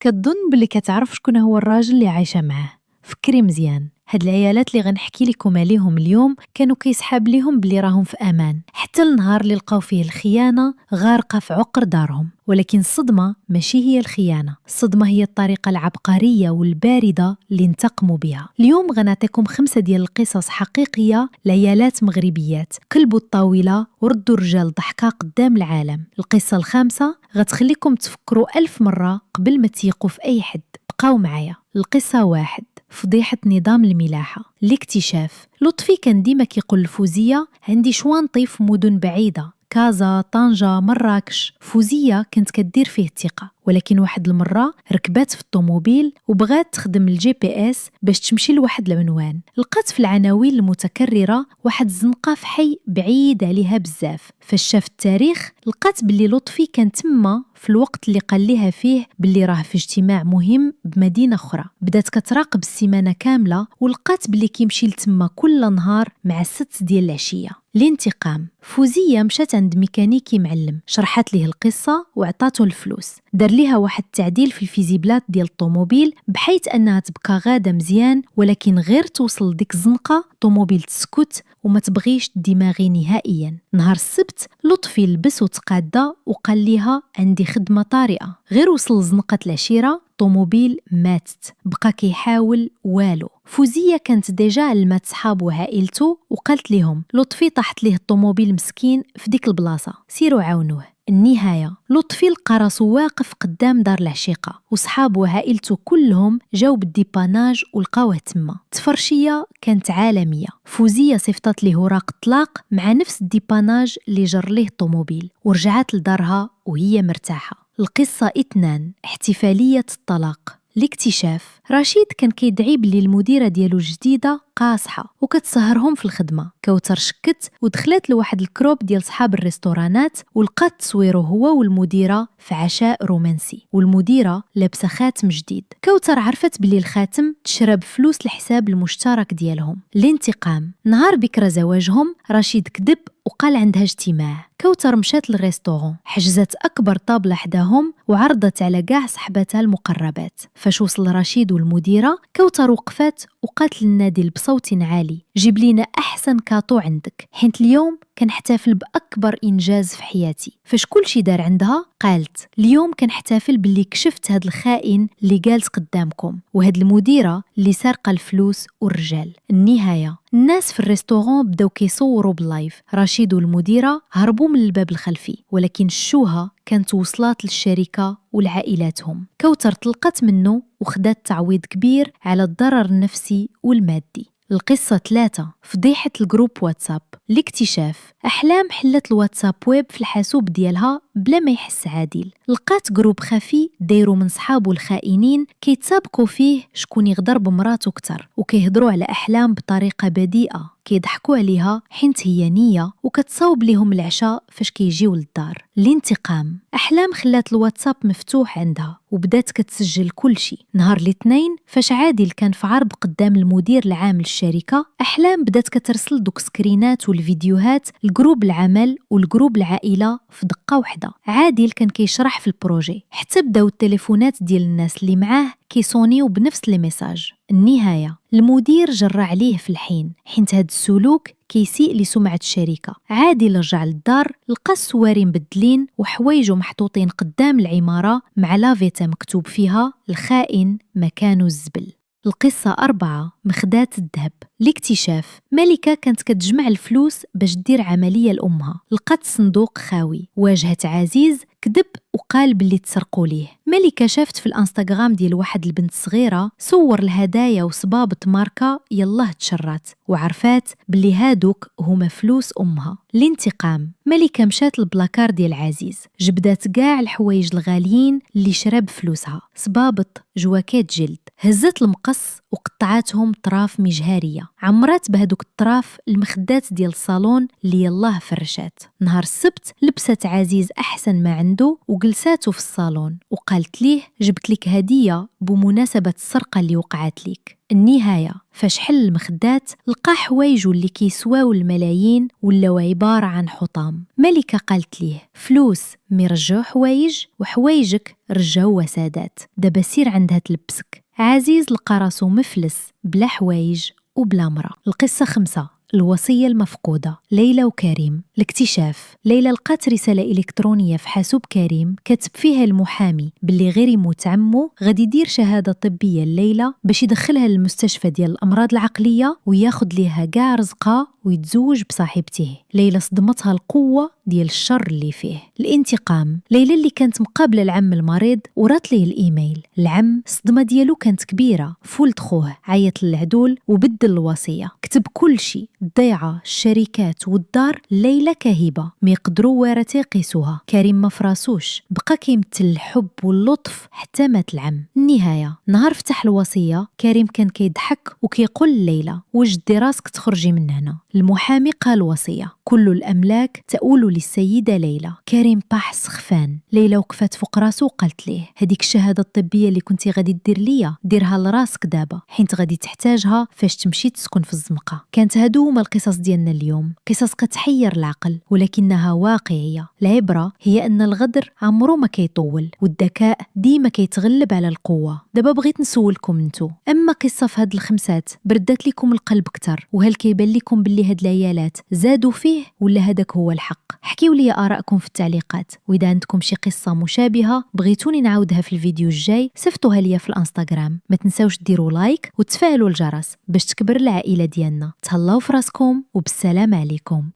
كتظن بلي كتعرف شكون هو الراجل اللي عايشة معاه. فكري مزيان، هاد العيالات اللي غنحكي لكم عليهم اليوم كانوا كيسحاب ليهم بلي راهم في امان حتى النهار اللي لقاو فيه الخيانة غارقة في عقر دارهم. ولكن الصدمة ماشي هي الخيانة، الصدمة هي الطريقة العبقرية والباردة اللي انتقموا بها. اليوم غنعطيكم 5 ديال القصص حقيقية لعيالات مغربيات قلبوا الطاولة وردوا الرجال ضحكة قدام العالم. القصة الخامسة غتخليكم تفكروا 1000 مرة قبل ما تيقوا في أي حد. بقاو معايا. القصة 1، فضيحة نظام الملاحة. الاكتشاف. لطفي كان ديما كيقول لفوزية عندي شوانطي في مدن بعيدة، كازا، طنجة، مراكش. فوزية كانت كدير فيه الثقة، ولكن واحد المرة ركبات في الطوموبيل وبغات تخدم الجي بي اس باش تمشي لواحد العنوان. لقات في العناوين المتكررة واحد الزنقة في حي بعيد عليها بزاف. فاش شاف التاريخ لقات باللي لطفي كان تما في الوقت اللي قال ليها فيه باللي راه في اجتماع مهم بمدينة أخرى. بدات كتراقب السيمانة كاملة ولقات باللي كيمشي لتما كل نهار مع 6 ديال العشية. الانتقام. فوزية مشات عند ميكانيكي معلم، شرحت ليه القصة وعطاته الفلوس. دار ليها واحد التعديل في الفيزيبلات ديال الطوموبيل بحيث أنها تبقى غادة مزيان، ولكن غير توصل ديك الزنقة طوموبيل تسكت وما تبغيش دماغي نهائيا. نهار السبت لطفي لبس وتقادى وقال ليها عندي خدمة طارئة. غير وصل زنقة العشيرة طوموبيل ماتت، بقى كيحاول والو. فوزية كانت ديجا علمات صحابو وعائلته وقالت لهم لطفي طاحت ليه الطوموبيل مسكين في ديك البلاصة، سيروا عاونوه. النهاية لطفي لقى راسو واقف قدام دار العشيقة وصحابو وعائلته كلهم جاو بالديباناج ولقاوه تما. تفرشية كانت عالمية. فوزية صيفطت ليه وراق الطلاق مع نفس الديباناج اللي جر ليه الطوموبيل ورجعت لدارها وهي مرتاحة. القصة 2، احتفالية الطلاق. الاكتشاف. رشيد كان كيدعي بلي المديرة ديالو الجديدة قاصحة وكتسهرهم في الخدمة. كوثر شكت ودخلت لواحد الكروب ديال صحاب الريستورانات ولقات تصويره هو والمديرة في عشاء رومانسي، والمديرة لابسة خاتم جديد. كوثر عرفت بلي الخاتم تشرب فلوس الحساب المشترك ديالهم. الانتقام. نهار بكرة زواجهم رشيد كذب وقال عندها اجتماع. كوثر مشات للريستورون، حجزت أكبر طابلة حداهم وعرضت على كاع صحباتها المقربات. فاش وصل رشيد والمديرة كوثر وقفت وقالت للنادل بصوت عالي جيب لينا أحسن كاطو عندك، حيت اليوم كنحتفل بأكبر إنجاز في حياتي. فاش كل شي دار عندها قالت اليوم كنحتفل باللي كشفت هاد الخائن اللي جالس قدامكم وهاد المديرة اللي سارقة الفلوس والرجال. النهاية الناس في الريستورون بداو كيصوروا باللايف. رشيد والمديرة هربوا من الباب الخلفي، ولكن الشوهة كانت وصلات للشركة ولعائلاتهم. كوثر طلقت منه وخدات تعويض كبير على الضرر النفسي والمادي. القصة 3، فضيحة الجروب واتساب. الاكتشاف. أحلام حلت الواتساب ويب في الحاسوب ديالها بلا ما يحس عادل. لقات جروب خفي دايرو من صحابو الخائنين كيتسابقوا فيه شكون يغدر بمراتو كتر وكيهضروا على أحلام بطريقة بديئة، كيضحكوا عليها حينت هي نية وكتصاوب ليهم العشاء فاش كيجيو للدار. الانتقام. أحلام خلات الواتساب مفتوح عندها وبدات كتسجل كل شيء. نهار الاثنين فاش عادل كان في عرض قدام المدير العام للشركة، أحلام بدات كترسل دوك سكرينات والفيديوهات الجروب العمل والجروب العائلة في دقة واحدة. عادل كان كيشرح في البروجي حتى بداو التليفونات ديال الناس اللي معاه كيصونيو بنفس لي ميساج. النهاية المدير جرى عليه في الحين حيت هاد السلوك كيسيء لسمعة الشركة. عادل رجع للدار لقى السواري مبدلين وحوايجو محطوطين قدام العمارة مع لافيتا مكتوب فيها الخائن مكانو الزبل. القصة 4، مخداة الذهب. الاكتشاف. ملكة كانت كتجمع الفلوس باش دير عملية لأمها، لقات الصندوق خاوي. واجهت عزيز كذب وقال باللي تسرقوا ليه. ملكة شافت في الانستغرام ديال واحد البنت صغيرة صور الهدايا وصبابة ماركة يلاه تشرات وعرفات باللي هادوك هما فلوس أمها. الانتقام. ملكة مشات للبلاكار ديال عزيز، جبدات كاع الحوايج الغاليين اللي شرب فلوسها، صبابط، جواكيت جلد، هزت المقص وقطعاتهم طراف مجهرية. عمرات بهدوك الطراف المخدات ديال الصالون اللي يلاه فرشات. نهار السبت لبست عزيز أحسن ما عنده وجلساتو في الصالون وقالت ليه جبت لك هدية بمناسبة السرقة اللي وقعت لك. النهاية فاش حل المخدات لقى حوايجو اللي كيسواو الملايين ولاو عبارة عن حطام. ملكة قالت ليه فلوس مي رجعو حوايج وحوايجك رجعو وسادات، دابا سير عندها تلبسك. عزيز لقى راسو مفلس بلا حوايج وبلا مرا. القصة 5. الوصية المفقودة. ليلى وكريم. الاكتشاف. ليلى لقات رسالة إلكترونية في حاسوب كريم كاتب فيها المحامي باللي غير يموت عمو غادي يدير شهادة طبية لليلى باش يدخلها للمستشفى ديال الأمراض العقلية وياخد ليها كاع رزقها ويتزوج بصاحبته. ليلى صدمتها القوة ديال الشر اللي فيه. الانتقام. ليلى اللي كانت مقابلة العم المريض ورات ليه الإيميل. العم الصدمة ديالو كانت كبيرة، فولت خوه عيط للعدول وبدل الوصية، كتب كل شيء، الضيعة، الشركات والدار. ليلى كهبة ما يقدروا وارثي يقيسوها. كريم ما فراسوش، بقى كيمثل الحب واللطف حتى مات العم. النهاية نهار فتح الوصية كريم كان كيضحك وكيقول ليلى واش دي راسك تخرجي من هنا. المحامي قال وصية كل الأملاك تؤول للسيدة ليلى. كريم طاح سخفان. ليلى وقفت فوق راسو وقالت ليه هذيك الشهادة الطبية اللي كنتي غادي دير ليا ديرها لراسك دابا حيت غادي تحتاجها فاش تمشي تسكن في الزنقة. كانت هادو هما القصص ديالنا اليوم، قصص كتحير العقل ولكنها واقعية. العبرة هي أن الغدر عمرو ما كيطول والذكاء ديما كيتغلب على القوة. دابا بغيت نسولكم نتو، أما قصة في هاد الخمسات بردات لكم القلب كتر وهل كيبان لكم باللي هاد العيالات زادوا فيه ولا هداك هو الحق؟ حكيوا لي آراءكم في التعليقات، وإذا عندكم شي قصة مشابهة بغيتوني نعاودها في الفيديو الجاي صيفطوها ليا في الانستغرام. ما تنساوش ديروا لايك وتفعلوا الجرس باش تكبر العائلة ديالنا. تهلاو في راسكم وبالسلام عليكم.